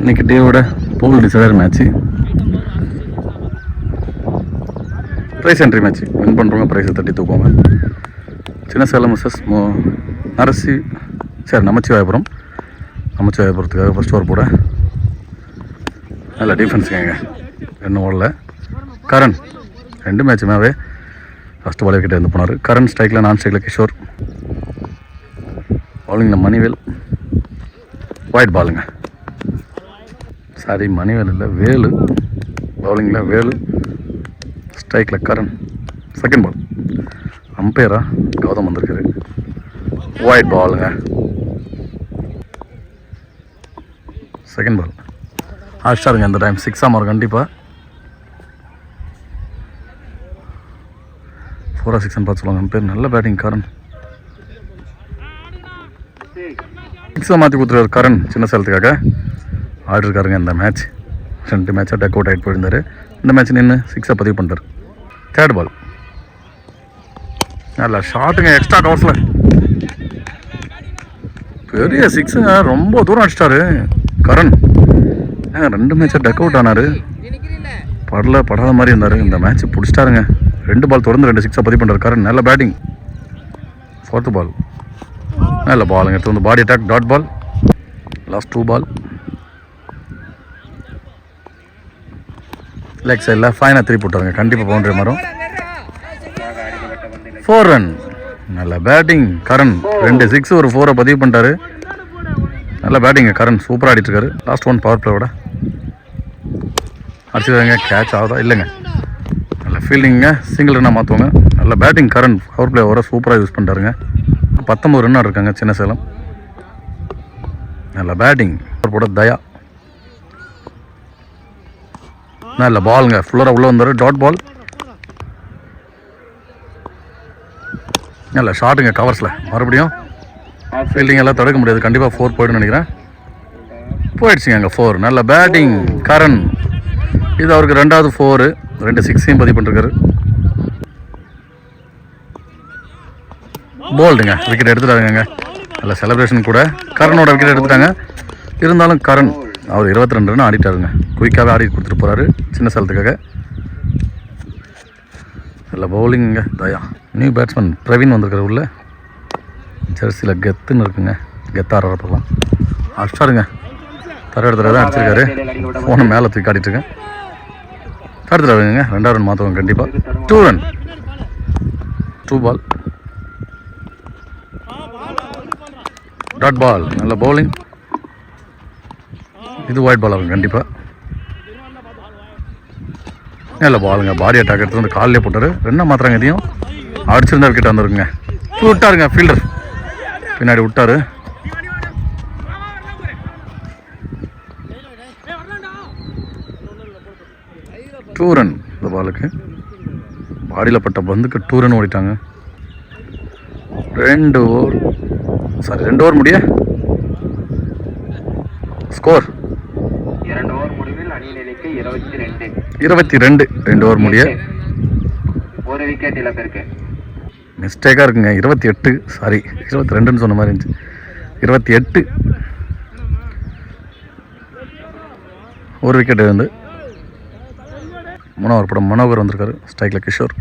இன்னைக்கு டேவோட போல் decider match, prize entry match. Win பண்ணுறவங்க ப்ரைஸை தட்டி தூக்குவாங்க. சின்ன சேலம் மிஸ்ஸஸ் நமச்சிவாயபுரம். நமச்சிவாயபுரத்துக்காக ஃபஸ்ட் ஓவர் போட நல்ல டிஃபென்ஸுங்க, இன்னும் ஓடல. கரண் 2 மேட்சுமாவே ஃபஸ்ட்டு பால் கிட்டே இருந்து போனார். கரண் ஸ்ட்ரைக்கில், நான் ஸ்ட்ரைக்கில் கிஷோர். பவுலிங்கில் மணிவேல். ஒயிட் பாலுங்க, சாரி மணிவேல் இல்லை, வேலு. பவுலிங்கில் வேலு, ஸ்ட்ரைக்கில் கரண். செகண்ட் பால் அம்பையரா கௌதம் வந்திருக்காரு. ஒயிட் பாலுங்க, செகண்ட் பால் ஆஸ்டாருங்க. இந்த டைம் 6 வரும் கண்டிப்பாக. 4-6 பார்த்து சொல்லுவாங்க. அம்பையர் நல்ல பேட்டிங் கரண். 6 மாற்றி கொடுத்துருவார் கரண் சின்ன சேலத்துக்காக. ஆடிருக்காருங்க இந்த மேட்ச். 2 மேட்சாக டக் அவுட் ஆகிட்டு போயிருந்தார். இந்த மேட்ச் நின்று 6 பதிவு பண்ணிட்டார். தேர்ட் பால் நல்ல ஷாட்டுங்க, எக்ஸ்ட்ரா கவர்ஸில் பெரிய 6ங்க, ரொம்ப தூரம் அடிச்சிட்டாரு கரண். 2 மேட்சாக டக் அவுட் ஆனார். படாத மாதிரி இருந்தார். இந்த மேட்ச் பிடிச்சிட்டாருங்க. 2 பால் தொடர்ந்து 2 6 பதிவு பண்ணுறாரு கரண். நல்ல பேட்டிங். 4th பால் நல்ல பாலுங்க, எடுத்து வந்து body attack, dot ball. Last 2 ball leg சைடில் ஃபைனாக 3 போட்டாருங்க. கண்டிப்பாக பவுண்டரி மாறும். 4 ரன். நல்ல பேட்டிங் கரண். 2 6 ஒரு 4 பதிவு பண்ணிட்டாரு. நல்ல பேட்டிங்க கரண், சூப்பராக ஆடிட்டுருக்காரு. லாஸ்ட் 1 பவர் பிளேவோட அடிச்சுருக்காங்க. கேட்ச் ஆகுதா இல்லைங்க. நல்ல ஃபீல்டிங்க, சிங்கிள் ரன்னாக மாற்றுவாங்க. நல்ல பேட்டிங் கரண், பவர் பிளே ஓவரை சூப்பராக யூஸ் பண்ணிட்டாருங்க. 19 ரன் இருக்காங்க சின்ன சேலம். நல்ல பேட்டிங் போட தயா. நல்ல பாலுங்க, ஃபுல்லராக உள்ளே வந்தார். Dot ball. நல்ல ஷாட்டுங்க கவர்ஸில். மறுபடியும் ஃபீல்டிங் எல்லாம் தடுக்க முடியாது. கண்டிப்பாக 4 போய்டுன்னு நினைக்கிறேன். போயிடுச்சுங்க அங்கே 4. நல்ல பேட்டிங் கரண். இது அவருக்கு 2வது 4. 2 6 பதிவு பண்ணிருக்காரு. போல்டுங்க, விக்கெட் எடுத்துட்டாருங்க. நல்ல செலிப்ரேஷன் கூட. கரணோட விக்கெட் எடுத்துட்டாங்க. இருந்தாலும் கரண் அவர் 22 ரன் ஆடிட்டாருங்க. குயிக்காகவே ஆடி கொடுத்துட்டு போகிறாரு சின்ன சேலத்துக்காக. நல்ல பவுலிங்க தயா. நியூ பேட்ஸ்மேன் பிரவீன் வந்திருக்காரு உள்ள. ஜெர்சியில் கெத்துன்னு இருக்குங்க, கெத்தாடுறப்பெல்லாம் அடிச்சாருங்க. தர தான் அடிச்சிருக்காரு. ஃபோனை மேலே தூக்கி ஆடிட்டுருக்கேன். தடுத்துட்டாருங்க. 2வது ரன் மாற்றுவாங்க கண்டிப்பாக. 2 ரன். 2 பால் டாட் பால். நல்ல பவுலிங். இது ஒயிட் பால் ஆகும் கண்டிப்பாக. நல்ல பாலுங்க, பாடி அட்டாக் எடுத்து வந்து காலிலே போட்டார். 2 மாத்திராங்க. இதையும் அடிச்சிருந்தா விக்கெட் வந்துருக்குங்க. விட்டாருங்க ஃபீல்டர், பின்னாடி விட்டார். Two run. இந்த பாலுக்கு பாடியில் பட்ட பந்துக்கு 2 ரன் ஓடிட்டாங்க. 2 ஓவர் முடிய ஸ்கோர் 2 ஓவர் முடிவில் அணி நிலைக்கு 22. 2 ஓவர் முடிய ஒரு விக்கெட் இழப்பிற்கு. மிஸ்டேக்காக இருக்குங்க. 28 சாரி 22ன்னு சொன்ன மாதிரி இருந்துச்சு. 28. ஒரு விக்கெட் இருந்து 3வது படம் மனோகர் வந்திருக்காரு. ஸ்ட்ரைக்கில் கிஷோர்.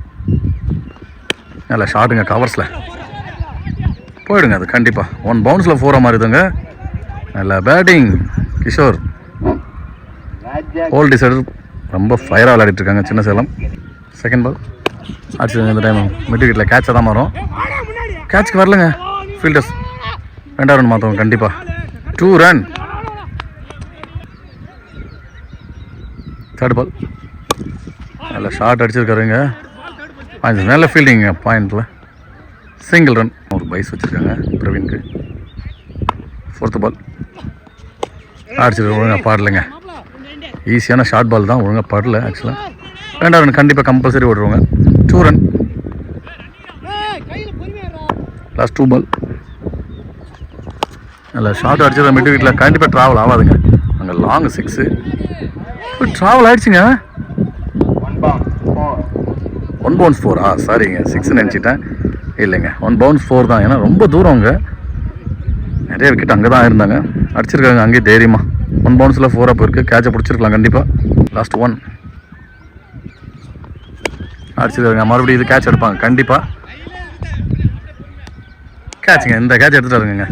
நல்ல ஷாட்டுங்க கவர்ஸில். போயிடுங்க அது கண்டிப்பாக. 1 பவுன்ஸில் 4 மாறிதுங்க. நல்ல பேட்டிங் கிஷோர். ஹோல் டிசைடர் ரொம்ப ஃபயராக விளையாடிட்டு இருக்காங்க சின்ன சேலம். செகண்ட் பால் அடிச்சு இந்த டைம் மிட் விக்கெட்டில் கேட்சாக தான் மாறும். கேட்சுக்கு வரலங்க ஃபீல்டர்ஸ். 2வது ரன் மாற்றுவோம் கண்டிப்பாக. 2 ரன். தேர்ட் பால் நல்ல ஷார்ட் அடிச்சிருக்காருங்க. பாயிண்ட்ஸ் நல்ல ஃபீல்டிங்க. பாயிண்டில் சிங்கிள் ரன். ஒரு பைஸ் வச்சுருக்காங்க பிரவீனுக்கு. 4th பால் அடிச்சிருக்க ஒழுங்காக பாடலைங்க. ஈஸியான ஷார்ட் பால் தான், ஒழுங்காக பாடல. ஆக்சுவலாக 2வது ரன் கண்டிப்பாக கம்பல்சரி ஓடுவாங்க. 2 ரன். லாஸ்ட் 2 பால் நல்ல ஷார்ட் அடிச்சிருக்க மிட் விக்கெட்டில். கண்டிப்பாக ட்ராவல் ஆகாதுங்க. அங்கே லாங் 6 ட்ராவல் ஆகிடுச்சிங்க. 1 பவுன்ஸ் 4. சாரிங்க 6 நினச்சிட்டேன். இல்லைங்க 1 பவுன்ஸ் 4 தான். ஏன்னா ரொம்ப தூரம் அங்கே நிறைய விக்கெட் அங்கே தான் இருந்தாங்க. அடிச்சிருக்காங்க அங்கேயே தைரியமாக. 1 பவுன்ஸில் 4 போயிருக்கு. கேட்சை பிடிச்சிருக்கலாம் கண்டிப்பாக. லாஸ்ட் 1 அடிச்சிருக்காங்க. மறுபடியும் இது கேட்ச் எடுப்பாங்க கண்டிப்பாக. கேட்சுங்க, இந்த கேட்ச் எடுத்துட்டாருங்க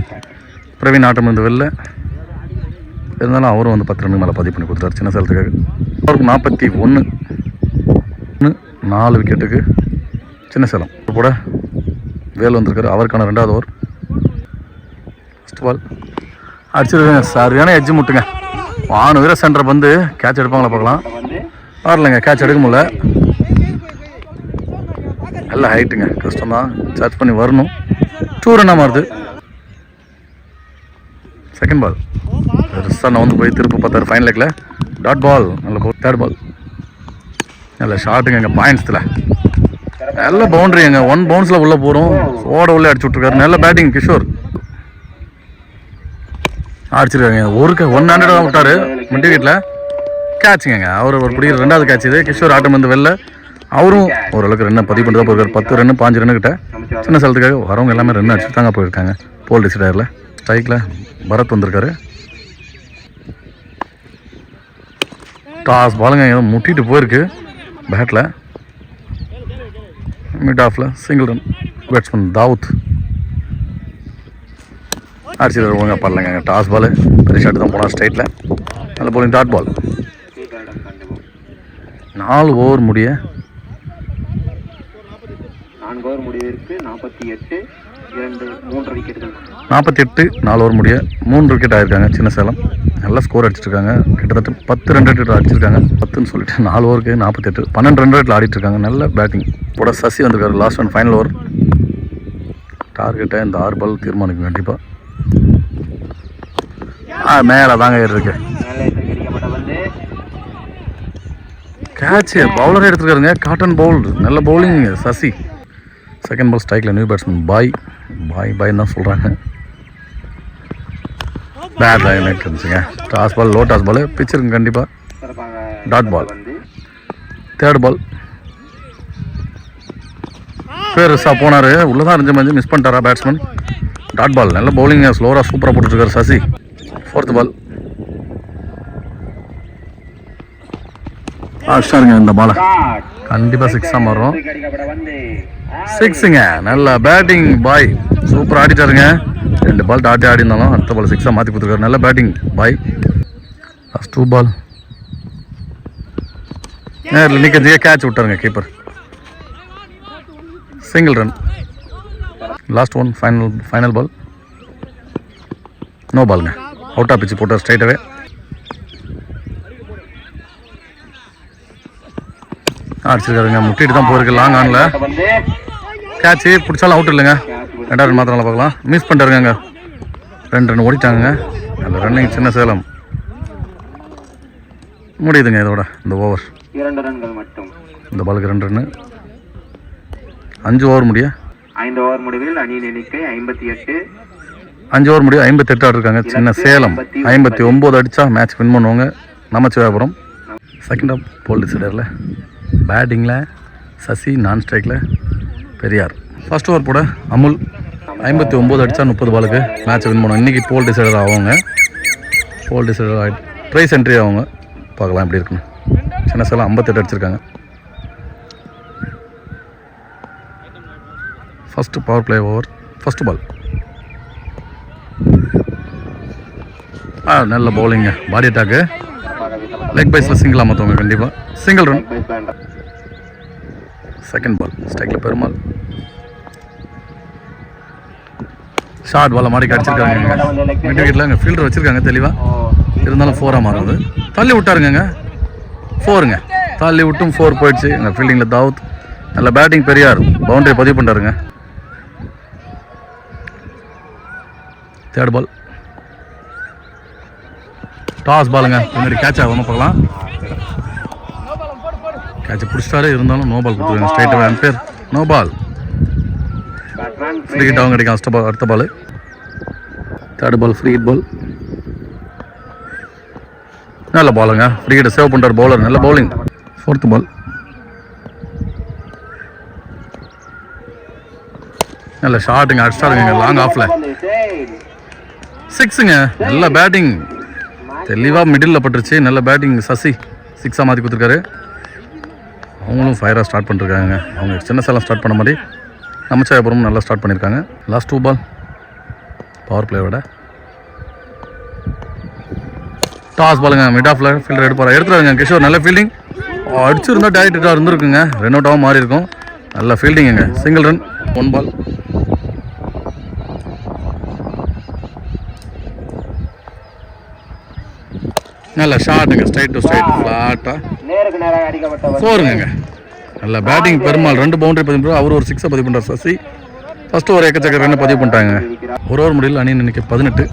பிரவீன். ஆட்டம் வந்து வெளில இருந்தாலும் அவரும் வந்து 10 ரன் மேலே பதிவு பண்ணி கொடுத்தாரு சின்ன சேலத்துக்காக. அவருக்கு 41 4 விக்கெட்டுக்கு சின்ன சேலம் கூட வேல் வந்திருக்காரு. அவருக்கான 2வது ஓவர். ஃபஸ்ட் பால் அடிச்சிருக்காங்க. சரியான எட்ஜ் முட்டுங்க. வானு வீர சென்டர் வந்து கேட்ச் எடுப்பாங்களா பார்க்கலாம். வரலைங்க, கேட்ச் எடுக்க முடியல. நல்ல ஹைட்டுங்க, கஷ்டம் தான் சார்ஜ் பண்ணி வரணும். 2 ரன்னாக மாறுது. செகண்ட் பால் பெருசாக நான் வந்து போய் திருப்பி பார்த்தாரு ஃபைனல் லெக்கில். டாட் பால் நல்ல போல். தேர்ட் பால் நல்ல ஷாட்டுங்க. எங்கள் பாயிண்ட்ஸில் நல்ல பவுண்டரி. எங்க 1 பவுன்ஸில் உள்ளே போகிறோம். ஓட உள்ளே அடிச்சு விட்ருக்காரு. நல்ல பேட்டிங் கிஷோர் அடிச்சிருக்காங்க. 100 தான் விட்டார் மிட் விக்கெட்டில். கேட்சுங்க, அவர் ஒரு பிடிக்கிற 2வது கேட்ச் இது. கிஷோர் ஆட்டம் வந்து வெளில. அவரும் ஓரளவுக்கு ரன்னை பதிவு பண்ணி தான் போயிருக்காரு. 10 ரன் 5 ரன்னு கிட்ட சின்ன சேலத்துக்காக. வரவங்க எல்லாமே ரன் அடிச்சு தாங்க போயிருக்காங்க. போல் டிசைடரில் ஸ்ட்ரைக்கில் பரத் வந்திருக்காரு. டாஸ் பாலுங்க ஏதோ முட்டிட்டு போயிருக்கு பேட்டில். மிட் ஆஃபில் சிங்கிள் ரன். பேட்ஸ்மேன் தாவூத் அடிச்சுட்டு வருவாங்க. பண்ணலங்க, டாஸ் பால் பெரிய ஷாட்டு தான் போனால் ஸ்ட்ரைட்டில். நல்ல போலிங். Dot ball. 4 ஓவர் முடிய 4 ஓவர் முடிவிற்கு 48 3 விக்கெட்டுகள். 48 4 ஓவர் முடிய 3 விக்கெட் ஆயிருக்காங்க சின்ன சேலம். நல்லா ஸ்கோர் அடிச்சிருக்காங்க. கிட்டத்தட்ட 10 ரன் ரேட்டில் அடிச்சிருக்காங்க. 10ன்னு சொல்லிட்டு 4 ஓவருக்கு 48 12 ரன் ரேட்டில் ஆடிட்டு இருக்காங்க. நல்ல பேட்டிங் கூட. சசி வந்திருக்காரு. Last 1 final over. டார்கெட்டை இந்த 6 பால் தீர்மானிக்கும் கண்டிப்பாக. மேலே தாங்க இருக்கு. கேட்சு பவுலர் எடுத்துருக்காருங்க. Caught and bowl. நல்ல பவுலிங் சசி. செகண்ட் பால் ஸ்ட்ரைக்கில் நியூ பேட்ஸ்மேன் பாய்ன்னு தான் சொல்கிறாங்க. பேட் லைன் இருந்துச்சுங்க. Toss ball low toss ball பிச்சிருங்க கண்டிப்பாக. டாட் பால். தேர்ட் பால் பெருசாக போனார். உள்ளே தான் இருந்த மாதிரி மிஸ் பண்ணிட்டாரா பேட்ஸ்மேன். Dot ball. நல்ல பவுலிங்க. ஸ்லோராக சூப்பராக போட்டுருக்காரு சசி. ஃபோர்த் பால் அடிச்சாருங்க. இந்த பாலை கண்டிப்பாக 6ஆக மாறும். 6ங்க. நல்ல பேட்டிங் பாய். சூப்பராக ஆடிட்டாருங்க. 2 பால் டாட்டி ஆடி இருந்தாலும் அடுத்த பால் 6ஆக மாற்றி கொடுத்துருக்காரு. நல்ல பேட்டிங் பாய். லாஸ்ட் 2 பால் நேரில் நிற்கிறதுக்கே கேட்ச் விட்டாருங்க keeper. Single run. Last 1 final ball. No பாலுங்க. அவுட் ஆஃப் பிச்சு போட்டார் ஸ்ட்ரைட்டாகவே. அடிச்சிருக்காருங்க. முட்டிட்டு தான் போயிருக்கு. லாங் ஆனில் கேட்சு பிடிச்சாலும் அவுட் இல்லைங்க. 2 ரன் மாத்திரம் பார்க்கலாம். மிஸ் பண்ணிட்டாருங்க. 2 ரன் ஓடிட்டாங்க. நல்ல ரன்னிங் சின்ன சேலம். முடியுதுங்க இதோட இந்த ஓவர். 2 ரன்கள் மட்டும். இந்த பாலுக்கு 2 ரன்னு. 5 ஓவர் முடிய 5 ஓவர் முடிவில் அணியின் எண்ணிக்கை 58. 5 ஓவர் முடிய 58 ஆடிருக்காங்க சின்ன சேலம். 59 அடித்தா மேட்ச் வின் பண்ணுவாங்க நமச்சிவாயபுரம். செகண்ட் ஆஃப் போல் டிசைடரில் பேட்டிங்கில் சசி, நான் ஸ்ட்ரைக்கில் பெரியார். ஃபர்ஸ்ட் ஓவர் போட அமுல் 59 அடித்தா 30 பாலுக்கு மேட்ச் வின் பண்ணுவோம். இன்றைக்கி போல் டிசைடர் ஆவாங்க. போல் டிசைடர் ப்ரைஸ் என்ட்ரி ஆவாங்க. பார்க்கலாம் எப்படி இருக்குன்னு. சின்ன சேலம் 58 அடிச்சிருக்காங்க. First power play over. First ball நல்ல பவுலிங்க. பாடி அட்டாக்கு. லெக் பைஸில் சிங்கிளாக மாற்றுவாங்க கண்டிப்பாக. Single run. செகண்ட் பால் ஸ்ட்ரைக்கில் பெருமாள். ஷார்ட் பாலை மாடி அடிச்சிருக்காங்க. மிட் விக்கெட்டில் அங்கே ஃபீல்டர் வச்சுருக்காங்க தெளிவாக. இருந்தாலும் 4ஆக மாறுது. தள்ளி விட்டாருங்க. 4ங்க. தள்ளி விட்டும் 4 போயிடுச்சு. எங்கள் ஃபீல்டிங்கில் தாவூத். நல்ல பேட்டிங் பெரியார். பவுண்டரி பதிவு பண்ணுறாருங்க. தேர்ட் பால் டாஸ் பாலுங்க. முன்னாடி கேட்ச் ஆகாமல் பார்க்கலாம். கேட்ச் பிடிச்சிட்டாரு. இருந்தாலும் நோ பால் கொடுத்துருக்காங்க. ஸ்ட்ரைட்டாக umpire no ball. Free hit அவங்க கிடைக்கும். அடுத்த ball third ball free hit ball. நல்ல பாலுங்க. ஃப்ரீ ஹிட்டை சேவ் பண்ணுறார் பவுலர். நல்ல பவுலிங். ஃபோர்த் பால் நல்ல ஷாட்டுங்க. அடிச்சிட்டாருங்க லாங் ஆஃபில். 6ங்க. நல்ல பேட்டிங். தெளிவாக மிடில் பட்டுருச்சு. நல்ல பேட்டிங் சசி 6 மாற்றி கொடுத்துருக்காரு. அவங்களும் ஃபயராக ஸ்டார்ட் பண்ணிருக்காங்க. அவங்க சின்ன சேலம் ஸ்டார்ட் பண்ண மாதிரி நமச்சிவாயபுரம் நல்லா ஸ்டார்ட் பண்ணியிருக்காங்க. லாஸ்ட் 2 பால் பவர் பிளேயோட டாஸ் பாலுங்க. மிட் ஆஃப்ல ஃபீல்டர் எடுத்துறாங்க. கிஷோர் நல்ல ஃபீல்டிங். அடிச்சிருந்தா டேரக்டாக இருந்திருக்குங்க. ரன் அவுட்டாகவும் மாறி இருக்கும். நல்ல ஃபீல்டிங்குங்க. Single run 1 ball. நல்ல ஷாட்டுங்க. ஸ்ட்ரைட் டு ஸ்ட்ரைட் ஃப்ளாட்டாக நேருக்கு நேராக அடிக்கப்பட்ட 4ங்க. நல்ல பேட்டிங் பெருமாள் 2 பவுண்டரி பதிவு பண்ணுறாரு. அவர் ஒரு 6 பதிவு பண்ணுறார். சசி ஃபஸ்ட்டு ஒரு எக்கச்சக்க ரன் பதிவு பண்ணிட்டாங்க. ஒரு முடியல அணி நினைக்க 18.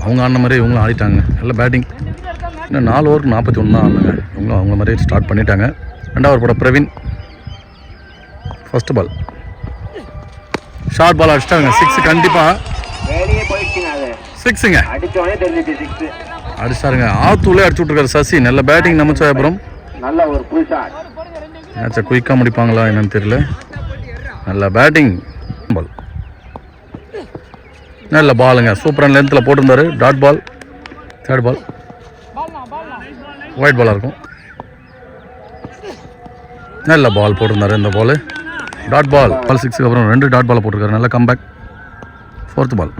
அவங்க ஆடின மாதிரி இவங்களும் ஆடிட்டாங்க. நல்ல பேட்டிங். இன்னும் 4 ஓவருக்கு 41 தான் ஆனாங்க. இவங்களும் அவங்க மாதிரி ஸ்டார்ட் பண்ணிட்டாங்க. 2வது போட Praveen. First ball short ball அடிச்சிட்டாங்க. 6 கண்டிப்பாக வெளியே போயிடுச்சுங்க. அது 6ங்க. அடிச்சோடனே தெரிஞ்சிச்சு 6 அடிச்சாருங்க. ஆத்தூளே அடிச்சு விட்ருக்காரு சசி. நல்ல பேட்டிங் நமச்சிவாயபுரம். நல்ல ஒரு புல் ஷாட். மேட்சை குயிக்காக முடிப்பாங்களா என்னன்னு தெரியல. நல்ல பேட்டிங். பால் நல்ல பாலுங்க. சூப்பரான லென்த்தில் போட்டிருந்தாரு. Dot ball. 3rd பால் ஒயிட் பாலாக இருக்கும். நல்ல பால் போட்டிருந்தாரு. இந்த பால் டாட் பால். பால் 6க்கு அப்புறம் 2 டாட் பால் போட்டிருக்காரு. நல்ல கம்பேக். 4th பால்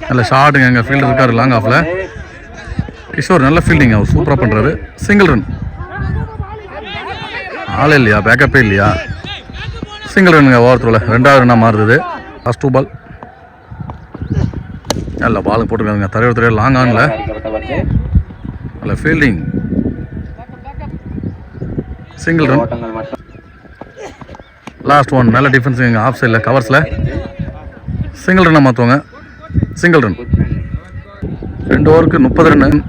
நல்ல ஷாட்டுங்க. எங்கள் ஃபீல்டர் இருக்காரு லாங் ஆஃபில். கிஷோர் நல்ல ஃபீல்டிங். அவர் சூப்பராக பண்ணுறாரு. Single run. ஆளே இல்லையா? பேக்கப்பே இல்லையா? சிங்கிள் ரன்னுங்க. ஓவர் த்ரோவில் 2வது ரன்னாக மாறுது. லாஸ்ட் 2 பால் நல்ல பால் போட்டுருக்காங்க. தலைவர் லாங் ஆனில் நல்ல ஃபீல்டிங். Single run. லாஸ்ட் 1 நல்ல டிஃபென்ஸ். எங்கள் ஆஃப் சைடில் கவர்ஸில் சிங்கிள் ரன்னை மாற்றுவாங்க. Single run. 2 ஓவருக்கு 30 ரன்னு.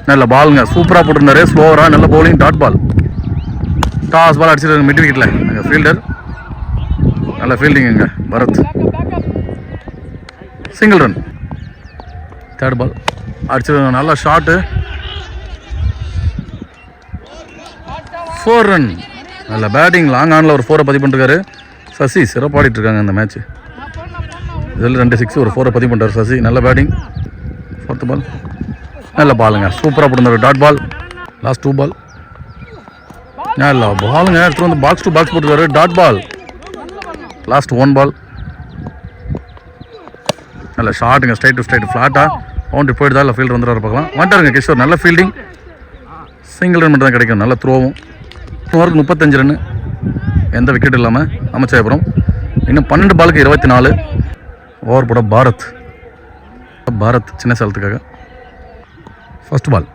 நல்ல பாலுங்க. சூப்பராக போட்டிருந்தாரு. ஸ்லோவராக நல்ல bowling. Dot ball. Toss ball அடிச்சிருக்காங்க மிட் விக்கெட்டில். எங்கள் ஃபீல்டர் நல்ல ஃபீல்டிங்குங்க Bharath. Single run. 3rd ball அடிச்சிருக்காங்க. நல்ல ஷாட்டு. 4 ரன். நல்ல பேட்டிங். லாங் ஆனில் ஒரு 4 பதிவு பண்ணிருக்காரு சசி. சிறப்பாடிட்டு இருக்காங்க இந்த மேட்ச். இதில் 2 6 ஒரு 4 பதிவு பண்ணுறாரு சசி. நல்ல பேட்டிங். 4th பால் நல்ல பாலுங்க. சூப்பராக போட்டிருந்தாரு. Dot ball. லாஸ்ட் 2 பால் நல்ல பாலுங்க. எடுத்துகிட்டு வந்து பாக்ஸ் டு பாக்ஸ் போட்டுருக்காரு. Dot ball. லாஸ்ட் 1 பால் நல்ல ஷாட்டுங்க. ஸ்ட்ரைட் டு ஸ்ட்ரைட் ஃப்ளாட்டாக பவுண்டரி போயிட்டு தான். இல்லை ஃபீல்டர் வந்துடுறாரு பார்க்கலாம். வந்துட்டாருங்க கிஷோர். நல்ல ஃபீல்டிங். சிங்கிள் ரன் மட்டும் தான் கிடைக்கும். நல்ல த்ரோவும். 1 ஓவருக்கு 35 ரன்னு. எந்த விக்கெட் இல்லாமல் நமச்சிவாயபுரம். இன்னும் 12 பாலுக்கு 24. ஓவர் போட பாரத். சின்ன சேலத்துக்காக. ஃபர்ஸ்ட் பால்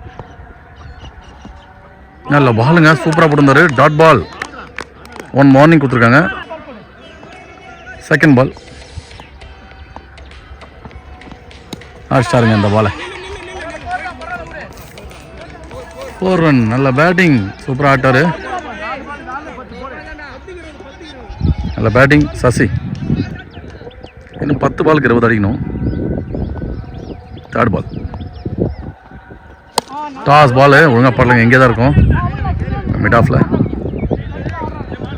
நல்ல பாலுங்க. சூப்பராக போட்டிருந்தாரு. Dot ball. 1 மார்னிங் கொடுத்துருக்காங்க. 2nd பால் அடிச்சாருங்க இந்த பாலை. 4 ரன். நல்ல பேட்டிங். சூப்பராக ஆட்டாரு. நல்ல பேட்டிங் சசி. இன்னும் 10 பாலுக்கு 20 அடிக்கணும். 3rd பால் டாஸ் பால் ஒழுங்காக படலைங்க. எங்கே தான் இருக்கும் மிட் ஆஃபில்.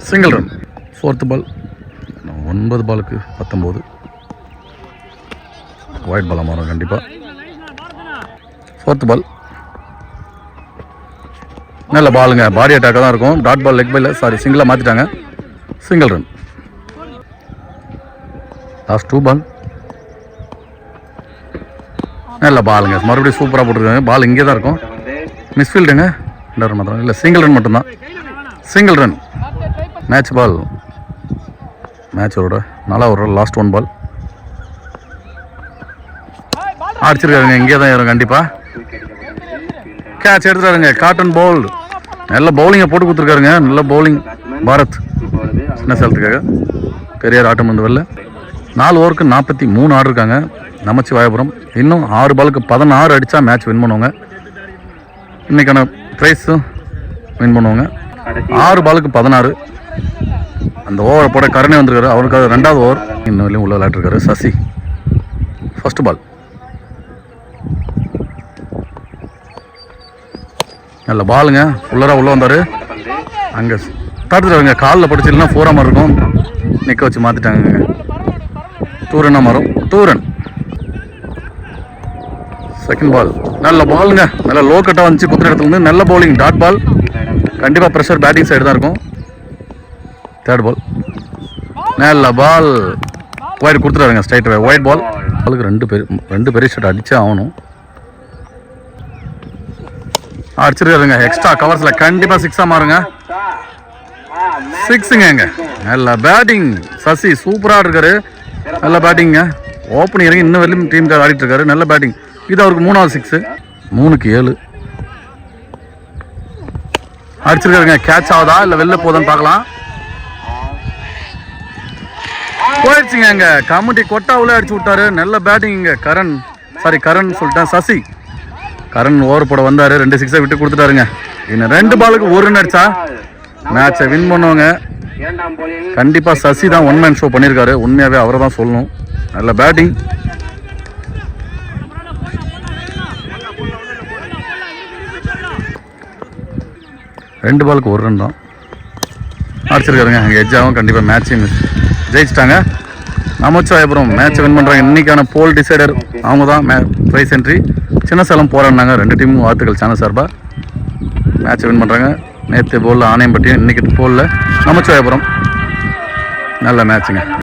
Single run. 4th பால் 9 பாலுக்கு 19. ஒயிட் பாலாக மாறும் கண்டிப்பாக. 4th பால் நல்ல பாலுங்க. பாடி அட்டாக்காக தான் இருக்கும். டாட் பால் லெக் பால் சாரி சிங்கிளாக மாற்றிட்டாங்க. Single run. லாஸ்ட் 2 பால் நல்ல பாலுங்க. மறுபடியும் சூப்பராக போட்டுருக்காங்க. பால் இங்கே தான் இருக்கும். மிஸ்ஃபீல்டுங்க. 2 ரன் மாத்திரம் இல்லை. சிங்கிள் ரன் மட்டும்தான். Single run. Match ball. மேட்சோட 4 ஓவர். லாஸ்ட் 1 பால் அடிச்சிருக்காருங்க. இங்கே தான் ஏறும் கண்டிப்பாக. கேட்ச் எடுத்துட்டாருங்க. Cotton bowl. நல்ல பவுலிங்கை போட்டு கொடுத்துருக்காருங்க. நல்ல பவுலிங் பாரத். சின்ன சேலத்துக்காக. பெரியார் ஆட்டம் வந்து வரல. 4 ஓவருக்கு 43 ஆடிருக்காங்க நமச்சிவாயபுரம். இன்னும் 6 பாலுக்கு 16 அடித்தா மேட்ச் வின் பண்ணுவாங்க. இன்றைக்கான ப்ரைஸும் வின் பண்ணுவாங்க. 6 பாலுக்கு 16. அந்த ஓவரை போட கருணை வந்திருக்காரு. அவருக்காக 2வது ஓவர் இன்னும் வெளியும் உள்ள விளையாட்டுருக்காரு சசி. ஃபர்ஸ்ட் பால் நல்ல பாலுங்க. ஃபுல்லராக உள்ளே வந்தார். அங்கே தடுத்துட்டாருங்க. காலில் படிச்சிடலாம் 4 மாதிரி இருக்கும். நிற்க வச்சு மாற்றிட்டாங்க. 2 ரன்னாக மாறும். 2 ரன். 2nd செகண்ட் பால் நல்ல பாலுங்க, நல்ல லோ கட்டாக வந்துச்சு குத்துற இடத்துல இருந்து. நல்ல பவுலிங், டாட் பால். கண்டிப்பாக ப்ரெஷர் பேட்டிங் சைடு தான் இருக்கும். தேர்ட் பால் நல்ல பால், ஒயிட் கொடுத்துட்டாருங்க, ஸ்ட்ரைட் ஒயிட் பால். பாலுக்கு ரெண்டு பெரிய ஷாட் அடிச்சே ஆகணும். அடிச்சிருக்காருங்க, எக்ஸ்ட்ரா கவர்ஸில் கண்டிப்பாக சிக்ஸாக மாறுங்க. சிக்ஸுங்க. நல்ல பேட்டிங் சசி, சூப்பராக இருக்காரு. நல்ல பேட்டிங்க, ஓப்பனிங் இறங்கி இன்னும் வெளியும் டீமுக்கு ஆடிட்டு இருக்காரு. நல்ல பேட்டிங். இது அவருக்கு 3வது 6. 3க்கு 7 அடிச்சிருக்காருங்க. கேட்ச் ஆகுதா இல்லை வெளில போதான்னு பார்க்கலாம். போயிடுச்சுங்க. அங்கே கமிட்டி கொட்டாவில் அடிச்சு விட்டாரு. நல்ல பேட்டிங்க. கரண் சொல்லிட்டேன், சசி. கரண் ஓவர் போட வந்தார், 2 6 விட்டு கொடுத்துட்டாருங்க. இன்னும் 2 பாலுக்கு 1 ரன் அடிச்சா மேட்சை வின் பண்ணுவாங்க. கண்டிப்பாக சசி தான் ஒன் மேன் ஷோ பண்ணியிருக்காரு. உண்மையாகவே அவரை தான் சொல்லணும். நல்ல பேட்டிங். ரெண்டு பாலுக்கு 1 ரன் தான் அடிச்சிருக்காருங்க. அங்கே எஜ்ஜாவும் கண்டிப்பாக மேட்சையும் ஜெயிச்சிட்டாங்க. நமச்சிவாயபுரம் மேட்சை வின் பண்ணுறாங்க. இன்றைக்கான போல் டிசைடர் அவங்க தான். ப்ரைஸ் என்ட்ரி சின்ன சேலம் போராடினாங்க. 2 டீமும் வாழ்த்துக்கள் சேனல் சார்பாக. மேட்சை வின் பண்ணுறாங்க. நேற்று போலில் ஆணையம்பட்டியும், இன்றைக்கி போலில் நமச்சிவாயபுரம். நல்ல மேட்சுங்க.